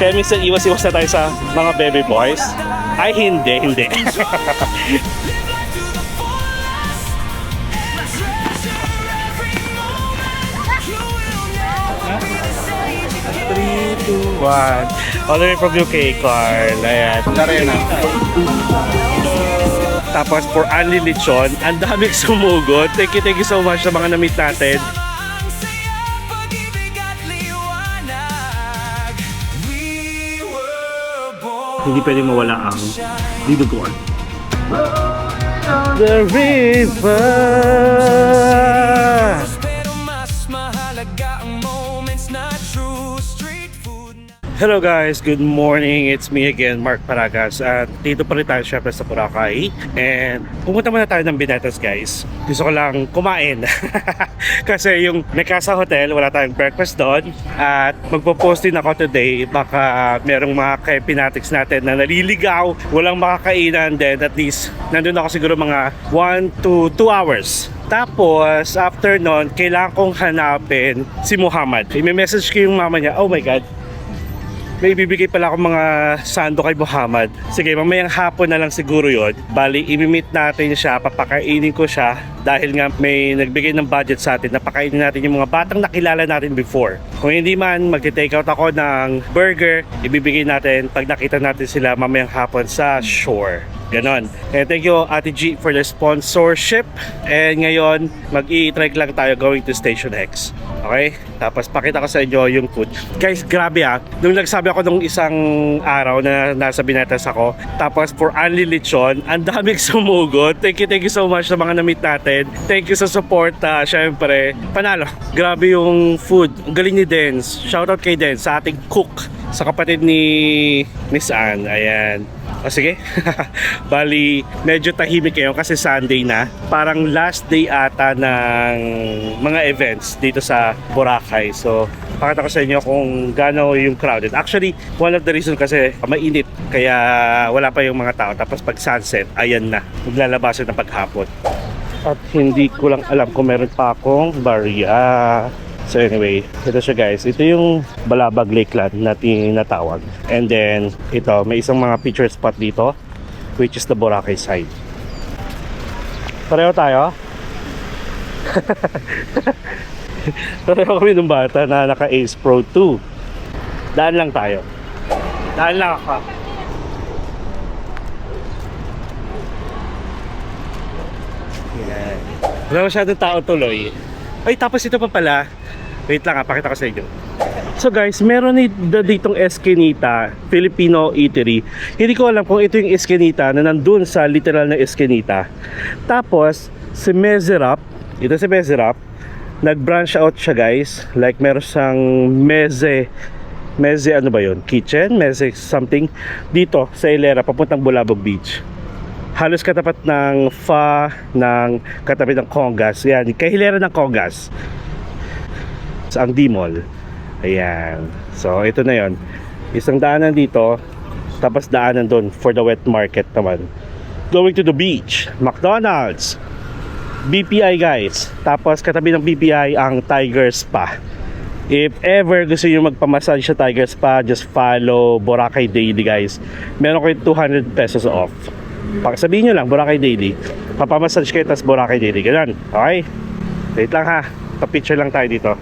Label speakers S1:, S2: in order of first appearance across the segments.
S1: Kaya minsan iwas-iwas na tayo sa mga baby boys. Ay, hindi. Three, two, one. All the way from UK, Carl. Ayan. Tapos for Anli Lechon, ang daming sumugod. Thank you so much sa mga na-meet natin. Hindi pwedeng mawala ang diduguan. The river. Hello guys, good morning. It's me again, Mark Paragas. At dito pa rin tayo syempre sa Boracay. And pumunta muna tayo ng Binetas guys. Gusto ko lang kumain. Kasi yung Mikasa Hotel, wala tayong breakfast doon. At magpo-post din ako today. Baka merong mga ka-pinatics natin na naliligaw, walang makakainan. Then at least, nandun ako siguro mga 1 to 2 hours. Tapos, after nun, kailangan kong hanapin si Muhammad. I-message ko yung mama niya, oh my God, may ibibigay pala akong mga sando kay Muhammad. Sige, mamayang hapon na lang siguro yon. Bali, imimit natin siya, papakainin ko siya. Dahil nga may nagbigay ng budget sa atin, napakainin natin yung mga batang nakilala natin before. Kung hindi man, mag-take out ako ng burger, ibibigay natin pag nakita natin sila mamayang hapon sa shore. Ganon. And thank you Ate G for the sponsorship. And ngayon, mag-i-trek lang tayo going to Station X. Okay? Tapos pakita ko sa inyo yung food. Guys, grabe nung nagsabi ako nung isang araw na nasa Binetas ako, tapos for Anli Lechon, ang daming sumugod. Thank you so much sa mga na-meet natin. Thank you sa support. Syempre, panalo. Grabe yung food. Ang galing ni Dens. Shoutout kay Dens, sa ating cook. Sa kapatid ni Miss Ann. Ayan. O sige, bali medyo tahimik kayo kasi Sunday na. Parang last day ata ng mga events dito sa Boracay. So, pakita ko sa inyo kung gaano yung crowded. Actually, one of the reason kasi mainit. Kaya wala pa yung mga tao. Tapos pag sunset, ayan na. Maglalabasan na paghapon. At hindi ko lang alam kung meron pa akong barya. So anyway, ito siya guys. Ito yung Balabag Lakeland na tinatawag. And then, ito, may isang mga picture spot dito, which is the Boracay side. Pareho tayo? Pareho kami ng bata na naka Ace Pro 2. Daan lang tayo. Daan lang ako. Yeah. Wala masyadong tao tuloy. Ay, tapos ito pa pala. Wait lang pakita ko sa inyo. So guys, meron ditong Eskinita Filipino Eatery. Hindi ko alam kung ito yung Eskinita na nandun sa literal na Eskinita. Tapos, si Mezerap, ito si Mezerap, nag-branch out siya guys. Like meron siyang Meze ano ba yun? Kitchen? Meze something. Dito sa Ilera, papuntang Bulabog Beach. Halos katapat ng katabi ng Congas. Yan, kahilera ng Congas. Ang D-Mall. Ayan. So, ito na yon. Isang daanan dito, tapos daanan doon for the wet market naman. Going to the beach, McDonald's, BPI guys. Tapos katabi ng BPI ang Tiger Spa. If ever gusto nyo magpamassage sa Tiger Spa, just follow Boracay Daily guys. Meron kayo 200 pesos off. Sabihin nyo lang, Boracay Daily. Papamassage kayo, tas Boracay Daily. Ganun. Okay? Wait lang ha. Pa-picture lang tayo dito.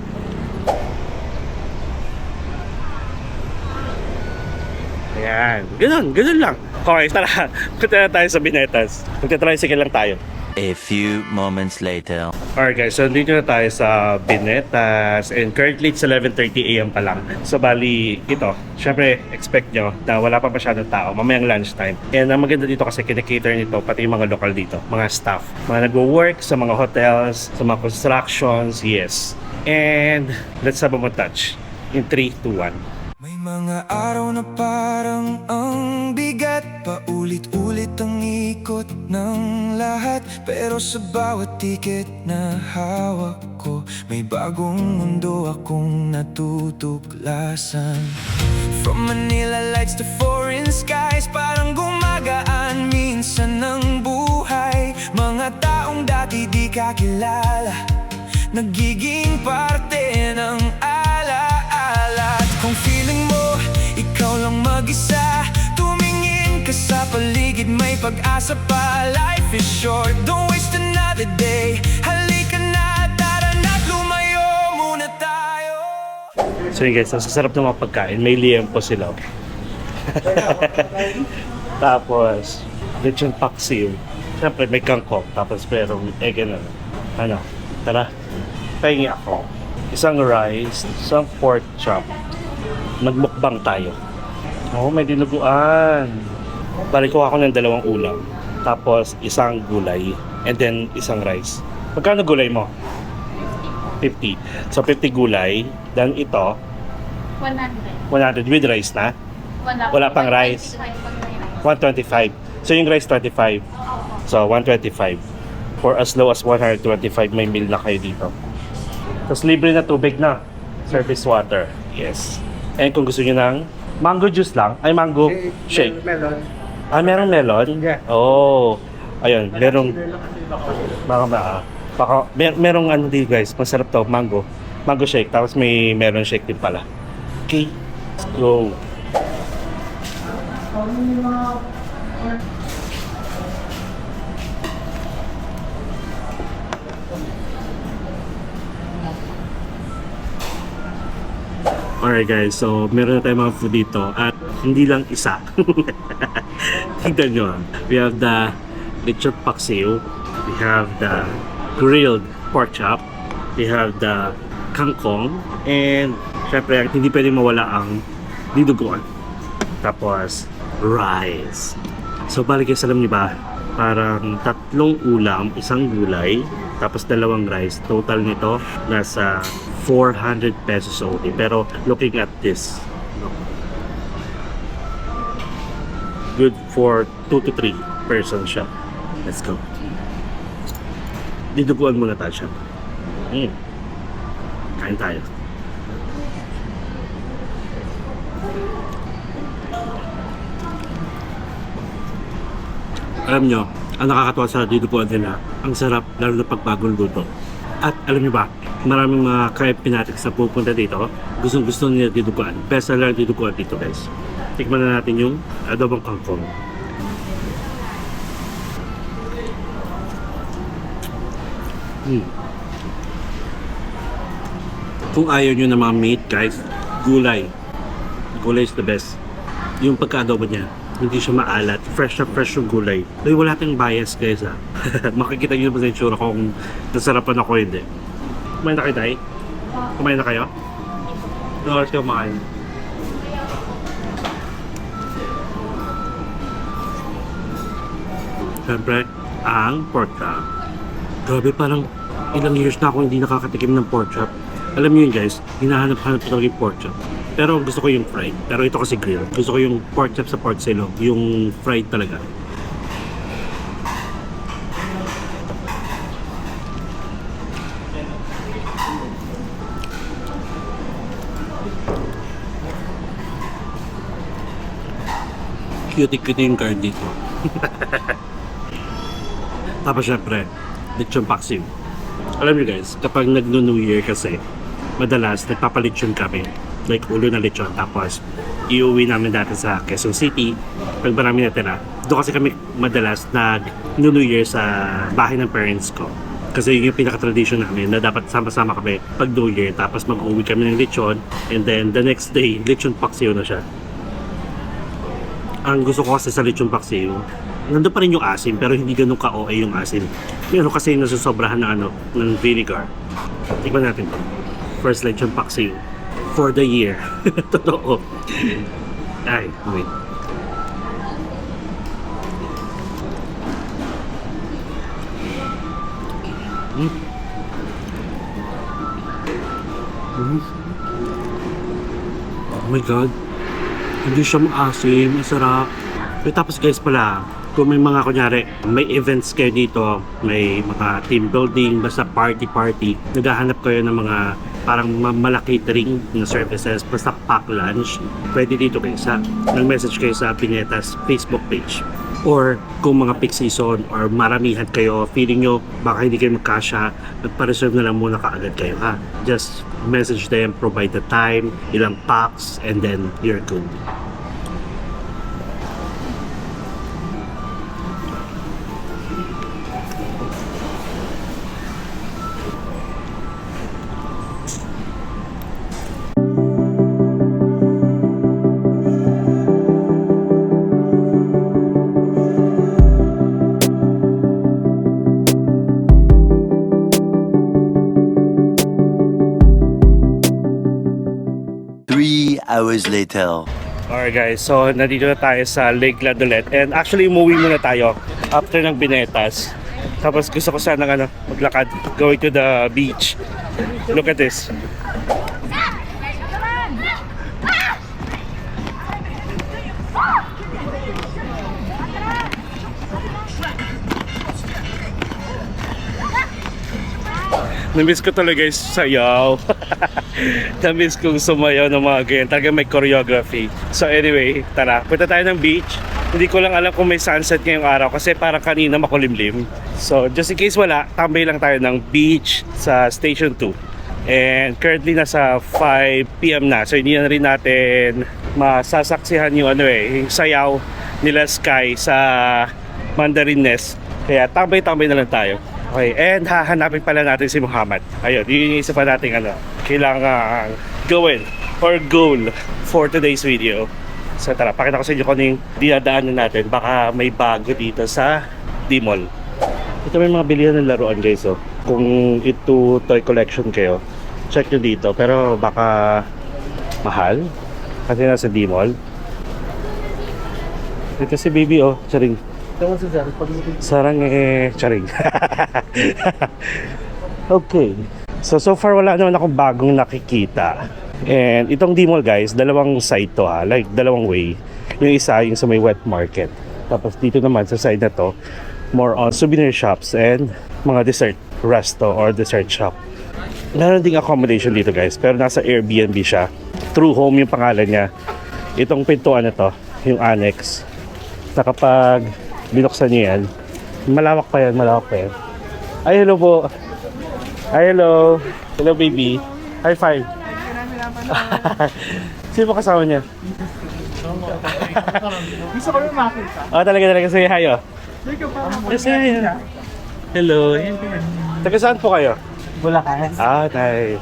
S1: Ayan. Ganun lang. Okay, tara. Punta na tayo sa Binetas. Magta-tricycle lang tayo.
S2: A few moments later.
S1: Alright guys, so dito na tayo sa Binetas. And currently it's 11:30 AM pa lang. So bali, ito, syempre expect nyo na wala pa masyadong tao mamayang lunchtime. And ang maganda dito kasi kinikater nito pati yung mga lokal dito, mga staff, mga nagwo-work sa mga hotels, sa mga constructions. Yes. And let's have a montage in 3, 2, 1.
S3: May mga araw na parang ang bigat, paulit-ulit ang ikot ng lahat. Pero sa bawat tiket na hawak ko, may bagong mundo akong natutuklasan. From Manila lights to foreign skies, parang gumagaan minsan ng buhay. Mga taong dati di kakilala, nagiging parte ng alaala. Kung feeling mo, ikaw mag-isa. Tumingin ka sa paligid, may pag-asa pa. Life is short, don't waste another day. Halika na, tara na't lumayo muna tayo.
S1: So yun guys, ang sasarap ng mga pagkain. May liempo sila. Tapos, lechon paksiw. Siyempre, may kangkong. Tapos, merong egg and ano. Tara, pahingi ako. Isang rice, isang pork chop. Magmukbang tayo. Oo, may dinuguan. Balik ko ako ng 2 ulam. Tapos, isang gulay. And then, isang rice. Magkano gulay mo? 50. So, 50 gulay. Then, ito,
S4: 100.
S1: 100 with rice na. Wala pang rice. 125. So, yung rice, 25. So, 125. For as low as 125, may meal na kayo dito. Tapos, libre na tubig na. Service water. Yes. And kung gusto nyo ng mango juice lang, ay mango shake.
S5: Melon.
S1: Ah, merong melon?
S5: Yeah.
S1: Oh. Ayun, merong merong ano dito guys, masarap to, mango. Mango shake, tapos may meron shake din pala. Okay, let's go. Alright guys, so meron na tayong mga food dito at hindi lang isa. Tignan nyo. We have the lechon paksiw. We have the grilled pork chop. We have the kangkong. And syempre, hindi pwedeng mawala ang dinuguan. Tapos, rice. So balik guys, alam nyo ba? Parang 3 ulam, isang gulay, tapos 2 rice. Total nito, nasa 400 pesos only. Pero looking at this, no, good for 2 to 3 person siya. Let's go. Diduguan muna tayo siya. Kain tayo. Alam nyo, ang nakakatuwa sa diduguan nila, ang sarap, lalo na pag bagong luto. At alam nyo ba, maraming mga ka-Pinatics na pupunta dito, gustong-gusto nila diduguan. Best seller diduguan dito guys. Tikman na natin yung adobong kangkong. Kung ayaw nyo ng mga meat guys, gulay. Gulay is the best. Yung pagka-adobo niya, hindi siya maalat. Fresh na fresh yung gulay. Ay, wala tayong bias guys ha. Makikita nyo naman sa itsura kung nasarapan ako hindi. Kumain na kayo tayo? Kumain na kayo? Ano oras kayo kumain? Siyempre, ang pork chop. Grabe, parang ilang years na ako hindi nakakatikim ng pork chop. Alam niyo yun guys, hinahanap-hanap ko talaga yung pork chop. Pero gusto ko yung fried. Pero ito kasi grill. Gusto ko yung pork chop sa pork silo. Yung fried talaga. Cute-cute yung card dito. Tapos syempre, lechon paksiw. Alam niyo guys, kapag nag-New Year kasi, madalas nagpapalechon kami. Like ulo na lechon. Tapos iuwi namin dati sa Quezon City. Pag marami natira, doon kasi kami madalas nag-New Year sa bahay ng parents ko. Kasi yun yung pinaka-tradition namin na dapat sama-sama kami pag New Year. Tapos mag-uwi kami ng lechon. And then the next day, lechon paksiw na siya. Ang gusto ko kasi sa lechon paksiw, nandun pa rin yung asim pero hindi ganun ka-OA yung asim. Meron kasi nasusobrahan ng ng vinegar. Tingnan natin to. First lechon paksiw for the year. Totoo. Ay, wait. Oh my god. Hindi siya maasim, masarap. Tapos guys pala, kung may mga kunyari, may events kayo dito, may mga team building, basta party, naghahanap kayo ng mga parang malaki catering na services, basta pack lunch, pwede dito kayo nag-message kayo sa Pinetas Facebook page. Or kung mga peak season or maramihan kayo, feeling nyo baka hindi kayo magkasya, magpa-reserve na lang muna kaagad kayo ha. Just message them, provide the time, ilang packs, and then you're good.
S2: hours later.
S1: Alright guys, so nandito na tayo sa Lake Ladolet. And actually, umuwi muna tayo after ng Binetas. Tapos gusto ko sana maglakad, going to the beach. Look at this. Namiss ko talaga yung sayaw. Namiss kong sumayaw ng mga ganyan. Talaga may choreography. So anyway, tara. Punta tayo ng beach. Hindi ko lang alam kung may sunset ngayong araw kasi parang kanina makulimlim. So just in case wala, tambay lang tayo ng beach sa Station 2. And currently nasa 5 PM na. So hindi na rin natin masasaksihan yung yung sayaw nila Sky sa Mandarin Nest. Kaya tambay-tambay na lang tayo. Okay, and hahanapin pala natin si Muhammad. Ayun, yun yung isa pa natin kailangan gawin or goal for today's video. So tara, pakita ko sa inyo kung ano yung dinadaanan natin. Baka may bago dito sa D-Mall. Ito may mga bilihan ng laruan guys. Oh. Kung ito toy collection kayo, check nyo dito. Pero baka mahal kasi nasa D-Mall. Ito si baby oh, charing. Sarang charing. Okay. So far wala naman akong bagong nakikita. And itong D-Mall guys, dalawang side to like dalawang way. Yung isa yung sa may wet market. Tapos dito naman sa side na to, more on souvenir shops and mga dessert resto or dessert shop. Meron ding accommodation dito guys, pero nasa Airbnb siya. True Home yung pangalan niya. Itong pintuan na to, yung annex. Na kapag binuksan niyo yan, malawak pa yan. Ay, hello po. Ay, hello. Hello, baby. High five. Sino po kasama niya?
S5: Gusto ko rin makita.
S1: Oh, talaga. Say hi, oh. Say hi. Hello. Taga saan po kayo?
S5: Bulacan.
S1: Ah, nice.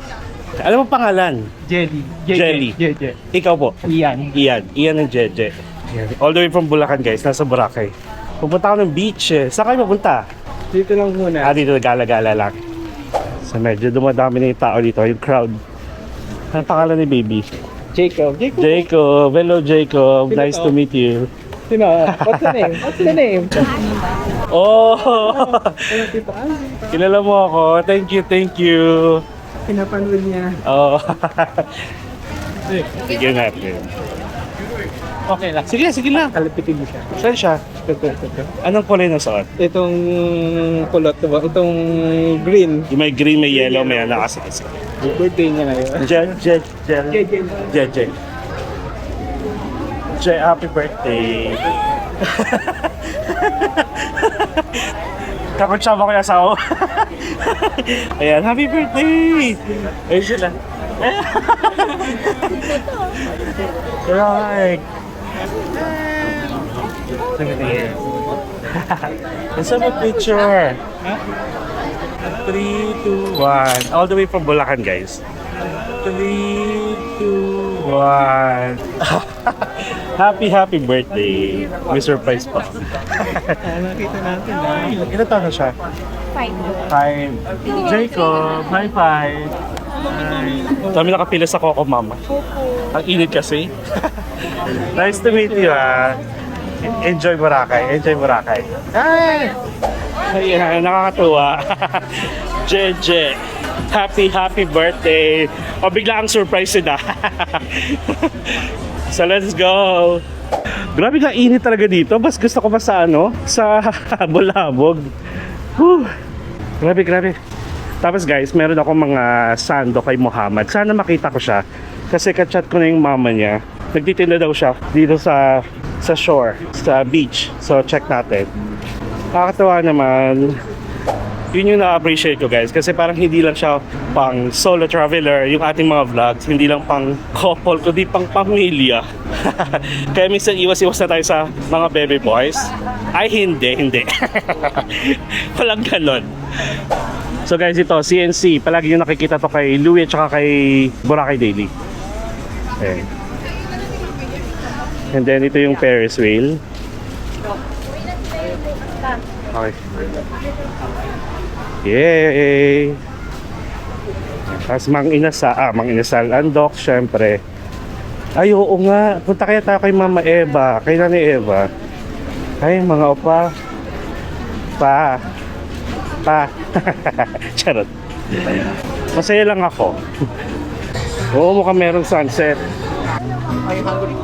S1: Ano mo pangalan?
S5: Jelly.
S1: Jelly.
S5: Jeje.
S1: Ikaw po?
S5: Ian.
S1: Ian and Jeje. All the way from Bulacan, guys. Nasa Boracay. Pupunta ako ng beach eh. Saan kayo pupunta?
S5: Dito lang muna.
S1: Dito gala-gala lang. So medyo dumadami na yung tao dito, yung crowd. Ano pangalan ni baby?
S5: Jacob.
S1: Jacob. Hello Jacob.
S5: Sino
S1: Nice
S5: to?
S1: to meet you.
S5: Sino? What's the name?
S1: Oh!
S5: Ano tito?
S1: Kilala mo ako. Thank you.
S5: Pinapanood niya.
S1: Oh. Sige natin.
S5: Okay lang.
S1: Sige lang.
S5: Kalapitin mo siya.
S1: Saan siya?
S5: Ito.
S1: Anong kulay na suot?
S5: Itong kulot, diba? Itong green.
S1: Yung may green, may yellow, may kasi.
S5: Birthday niya ngayon.
S1: Jeje. Happy birthday. Takot siya ba kaya asawa? Ayan, happy birthday! Ayun sila. Right. Let's have a picture. 3, 2, 1. All the way from Bulacan, guys. 3, 2, 1. Happy birthday. May surprise pa.
S5: Nakita natin na.
S1: Ilan taon na siya? 5. Jacob, high five. Dami nakapila sa Coco Mama. Ang init kasi. Nice to meet you Enjoy Boracay. Ay! Ayan, nakakatuwa. Jeje. Happy birthday. O bigla ang surprise na. So let's go. Grabe ka init talaga dito. Mas gusto ko pa sa sa Bulabog. Whew. Grabe. Tapos guys, meron ako mga sando kay Muhammad. Sana makita ko siya. Kasi kachat ko na yung mama niya. Nagtitinda daw siya dito sa shore, sa beach. So check natin. Nakakatawa naman. Yun yung na-appreciate ko guys. Kasi parang hindi lang siya pang solo traveler yung ating mga vlogs. Hindi lang pang couple, kundi pang pamilya. Kaya minsan iwas-iwas na tayo sa mga baby boys. Ay hindi. Walang ganon. So guys, ito CNC. Palagi yung nakikita to kay Louie at saka kay Boracay Daily. Okay. And then ito yung Ferris wheel. Okay. Yay! Tapos Mang Inasal Andok, syempre. Ay, oo nga. Punta kaya tayo kay Mama Eva. Kay Nani Eva. Ay, mga opa. Pa. Charot. Masaya lang ako. Oo, mukhang merong sunset.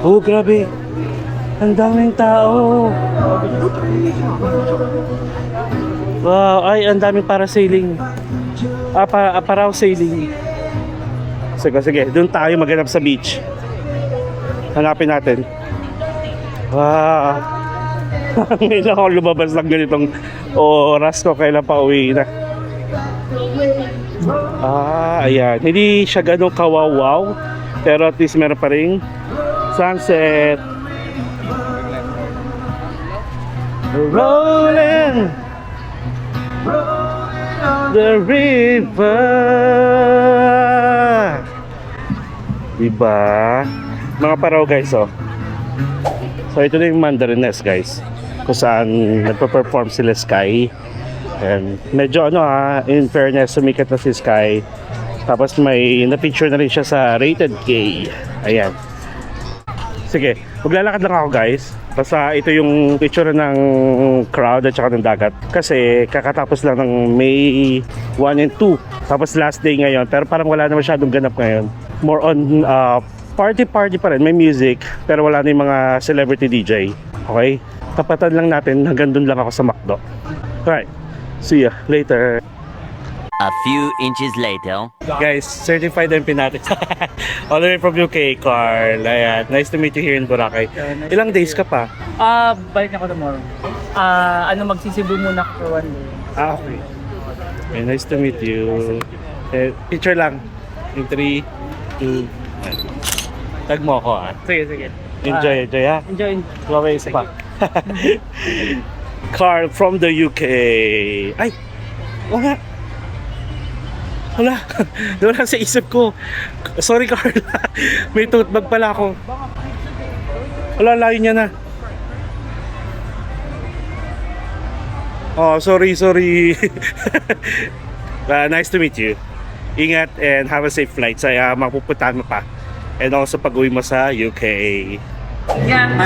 S1: Oh, grabe. Ang daming tao. Wow, ay, ang daming parasailing. Parasailing. Sige, doon tayo maghanap sa beach. Hanapin natin. Wow. Ngayon ako lumabas ng ganitong oras ko, kailan pa uwi na. Ayan. Hindi siya ganun kawawaw, pero at least meron pa rin sunset. Rolling the river. Diba? Mga paraw guys, oh. So ito na yung Mandarines guys, kung saan nagpa-perform sila Sky. And medyo in fairness, sumikat na si Sky. Tapos may na-picture na rin siya sa Rated K. Ayan. Sige, maglalakad lang ako guys. Basta ito yung picture ng crowd at saka ng dagat. Kasi kakatapos lang ng May 1 and 2. Tapos last day ngayon. Pero parang wala na masyadong ganap ngayon. More on party pa rin. May music. Pero wala na yung mga celebrity DJ. Okay? Tapatan lang natin. Hanggang dun lang ako sa McDo. Alright. See ya later.
S2: A few inches later.
S1: Guys, certified na yung pinatin. All the way from UK, Carl. Ayan. Nice to meet you here in Boracay. Ilang days ka pa?
S5: Balik ako tomorrow. Magsisibo muna ako for 1 day.
S1: Okay. Okay, nice to meet you. Picture lang. In 3, 2, 1. Tag mo ako,
S5: Sige.
S1: Enjoy, ha?
S5: Enjoy.
S1: Bye-bye, isa pa. Carl from the UK. Ay! Wala. Wala sa isip ko. Sorry, Carl. May tote bag pala ako. Wala, layo niya na. Oh, sorry. Nice to meet you. Ingat and have a safe flight. Saya mapupuntahan mo pa. And also pag-uwi mo sa UK.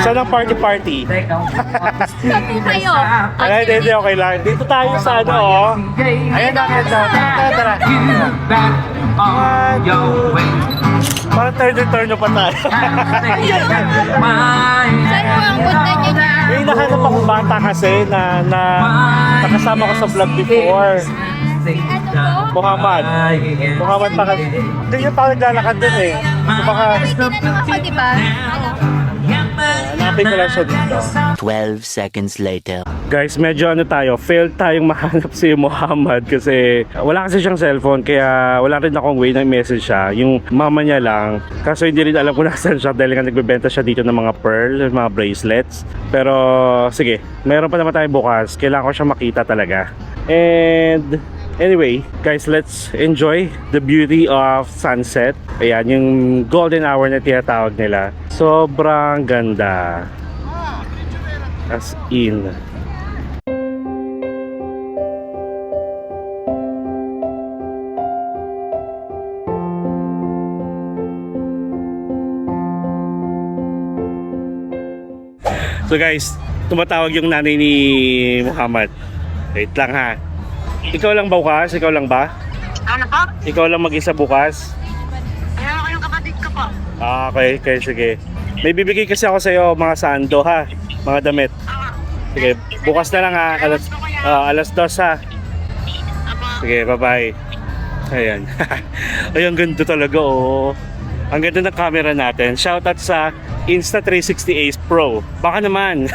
S1: Saan ang party?
S4: Saan po kayo?
S1: Ay, hindi, okay lang. Dito tayo sa Ayan na. Tara. Parang turn pa tayo.
S4: Saan po ang punta niyo niya?
S1: May nahanap akong bata kasi na nakasama ko sa vlog before.
S4: Ano po?
S1: Muhammad pa kasi. Ganyan pa naglalakad dun eh. So baka
S4: Tinanong ako, di ba? Ano?
S1: hanapin ko lang siya dito.
S2: 12 seconds later.
S1: Guys, medyo failed tayong mahanap si Muhammad kasi wala kasi siyang cellphone, kaya wala rin akong way na message siya. Yung mama niya lang. Kaso hindi rin alam kung nasaan siya dahil nga nagbebenta siya dito ng mga pearl, mga bracelets. Pero sige, meron pa naman tayo bukas. Kailangan ko siya makita talaga. And anyway, guys, let's enjoy the beauty of sunset. Ayan, yung golden hour na tinatawag nila. Sobrang ganda. As in. So guys, tumatawag yung nanay ni Muhammad. Wait lang ha. Ikaw lang ba bukas? Ikaw lang ba?
S6: Ano po?
S1: Ikaw lang mag-isa bukas?
S6: Ayaw ko yung kapatid ko po.
S1: Okay, sige. May bibigay kasi ako sa iyo mga sando ha, mga damit. Sige, bukas na lang ha, alas 2 ha. Sige, bye-bye. Ayan. Ay, ang ganda talaga oh. Ang ganda ng camera natin. Shoutout sa Insta360 Ace Pro. Baka naman.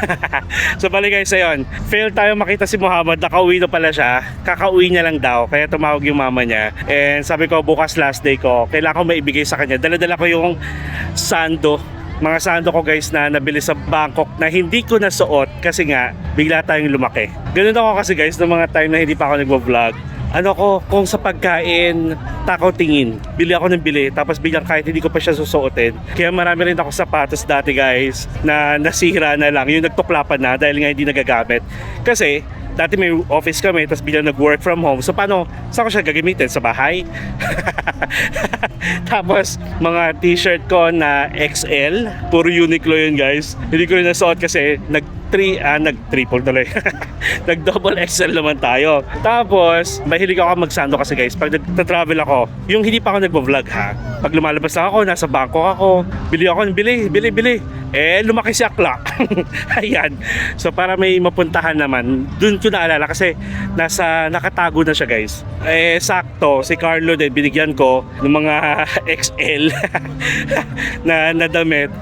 S1: So bali guys, ayun. Fail tayo makita si Muhammad. Nakauwi na pala siya. Kakauwi niya lang daw. Kaya tumawag yung mama niya. And sabi ko, bukas last day ko. Kailangan ko maibigay sa kanya. Dala-dala ko yung sando. Mga sando ko guys na nabili sa Bangkok na hindi ko nasuot kasi nga bigla tayong lumaki. Ganun ako kasi guys ng mga time na hindi pa ako nagvo-vlog. ano ko, kung sa pagkain, takaw tingin. Bili ako ng bili, tapos biglang kahit hindi ko pa siya susuotin. Kaya marami rin ako sapatos dati guys, na nasira na lang, yung nagtuklapan na dahil nga hindi nagagamit. Kasi, dati may office kami, tapos biglang nag-work from home. So paano, saan ko siya gagamitin? Sa bahay? Tapos, mga t-shirt ko na XL, puro Uniqlo yun guys. Hindi ko rin nasuot kasi nag-triple tuloy. Nag-double XL naman tayo. Tapos, mahilig ako magsando kasi guys. Pag nag-travel ako, yung hindi pa ako nagbo-vlog ha. Pag lumalabas lang ako, nasa Bangkok ako, bili ako ng bili. Eh, lumaki si Akla. Ayan. So, para may mapuntahan naman, dun ko naalala kasi nakatago na siya guys. Eh, sakto, si Carlo din, binigyan ko ng mga XL na damit.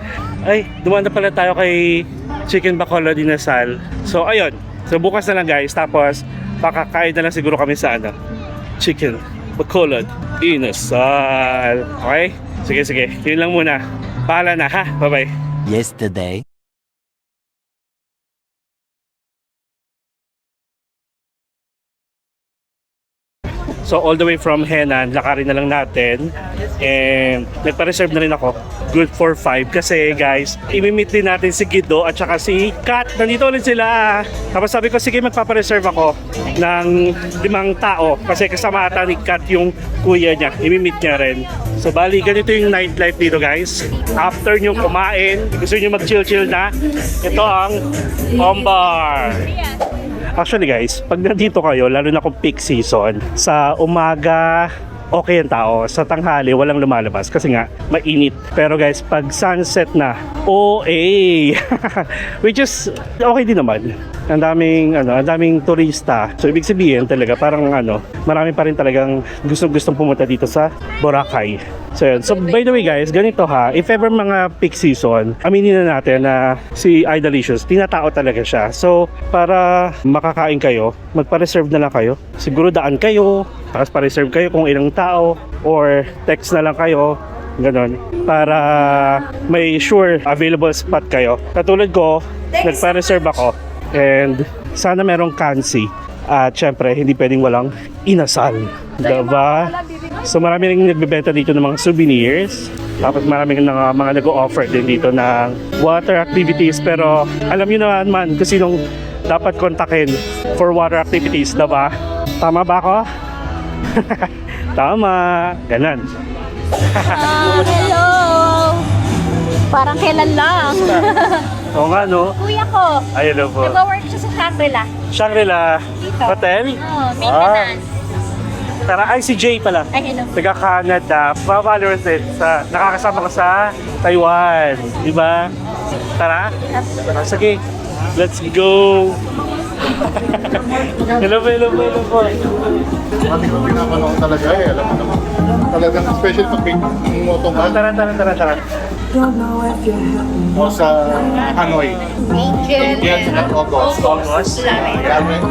S1: Ay, dumaan na pala tayo kay Chicken Bacolod Inasal. So, ayun. So, bukas na lang guys. Tapos, pakakain na lang siguro kami sa Chicken Bacolod Inasal. Okay? Sige. Yun lang muna. Paala na ha. Bye-bye.
S2: Yesterday.
S1: So all the way from Henan, lakarin na lang natin. And nagpa-reserve na rin ako. Good for 5 kasi guys, imimit din natin si Guido at saka si Kat. Nandito ulit sila. Tapos sabi ko, sige magpapa-reserve ako ng 5 tao kasi kasama ata ni Kat yung kuya niya. Imimit niya rin. So bali, ganito yung nightlife dito guys. After nyo kumain, gusto nyo mag-chill-chill na, ito ang Ombar. Actually guys, pag nandito kayo, lalo na kung peak season, sa umaga, okay ang tao. Sa tanghali, walang lumalabas kasi nga, mainit. Pero guys, pag sunset na, OA! Which is, okay din naman. Ang daming turista. So, ibig sabihin talaga, parang marami pa rin talagang gustong pumunta dito sa Boracay. So, yun. So, by the way guys, ganito ha, if ever mga peak season, aminin na natin na si Idolicious, tinatao talaga siya. So, para makakain kayo, magpa-reserve na lang kayo. Siguro daan kayo, tapos pa-reserve kayo kung ilang tao, or text na lang kayo, ganon, para may sure available spot kayo. Katulad ko, nagpa-reserve ako, and sana merong kansi. At syempre, hindi pwedeng walang inasal. Diba? So marami rin nagbebenta dito ng mga souvenirs. Tapos marami rin mga nag-o-offer din dito ng water activities. Pero alam nyo naman kung sinong dapat kontakin for water activities, diba? Tama ba ako? Tama. Ganon.
S4: Hello! Parang kailan lang.
S1: Oo nga, no?
S4: Kuya ko,
S1: Ayun po.
S4: nag-work siya sa Shangri-La.
S1: Shangri-La
S4: Dito.
S1: Hotel?
S4: Maintenance.
S1: Tara, ay si Jay pala.
S4: Ay, hello.
S1: Taga Canada. Mga followers din. Nakakasama ko sa Taiwan. Diba? Tara. Sige. Let's go. Hello po.
S7: Mati ko pinapanood talaga alam mo naman. Talagang special pag motong ka.
S1: Tara.
S7: O sa Hanoi.
S4: Angel.
S7: Yan sa August.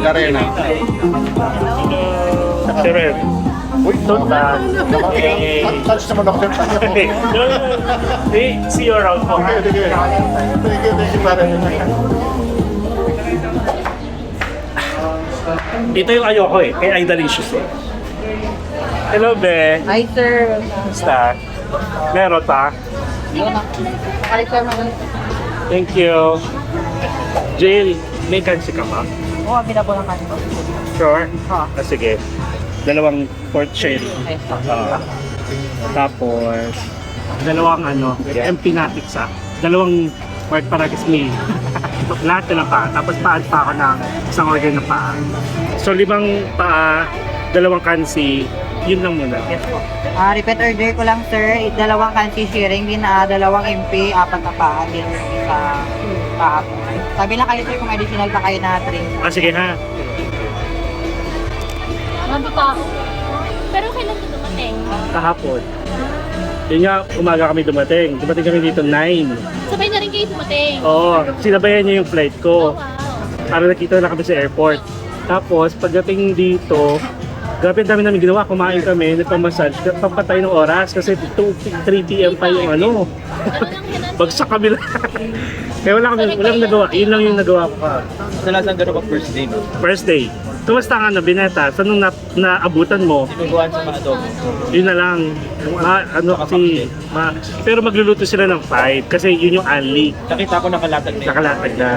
S7: Larena.
S1: Sir,
S7: Uy, touch naman ako sa kanya po.
S1: see you around po.
S7: Sige. Thank you, pare.
S1: Ito yung ayoko kay Idolicious Hello, be.
S5: Hi, sir.
S1: Basta. Meron pa. Thank you. Jill, may kansi ka ba?
S5: Oo, abila po lang kanito.
S1: Sure?
S5: Ha.
S1: Sige. 2 pork shelly.
S5: Ay,
S1: Tapos, 2 empty natics 2 Mark Paragas meal. Lahat na pa. Tapos paan pa ako ng isang order na paa. So 5 paa, 2 kansi, yun lang muna.
S5: yes po.
S8: Repeat order ko lang sir, 2 kansi sharing din, 2 MP, 4 na paa din sa paa. Sabi lang kayo sir kung additional pa kayo na drink.
S1: Sige ha.
S4: Nandito ako. Pero kailan ko dumating?
S1: Kahapon. Yun nga, umaga kami dumating. Dumating kami dito 9.
S4: Sabay na rin kayo dumating.
S1: Oo, sinabayan niya yung flight
S4: Oh,
S1: ko.
S4: wow.
S1: Para nakita na kami sa airport. Tapos, pagdating dito, grabe ang dami namin ginawa. Kumain kami, nagpamassage. Pampatay ng oras kasi 3 p.m. pa yung bagsak kami lang. Kaya walang nagawa. Yun lang yung nagawa ko.
S9: Kadalasan gano'n ka first day, no?
S1: First day. Kumusta ang ano, bineta? Saan nung naabutan mo?
S5: Sinubuan sa mga adobo.
S1: Yun na lang. Ano kasi, pero magluluto sila ng fried kasi yun yung only.
S5: Nakita ko nakalatag na yun.
S1: Nakalatag na.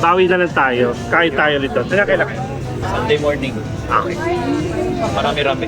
S1: Bawi na lang tayo. Kain tayo rito. Kaya kailan?
S5: Sunday morning.
S1: Okay.
S5: Marami-rami.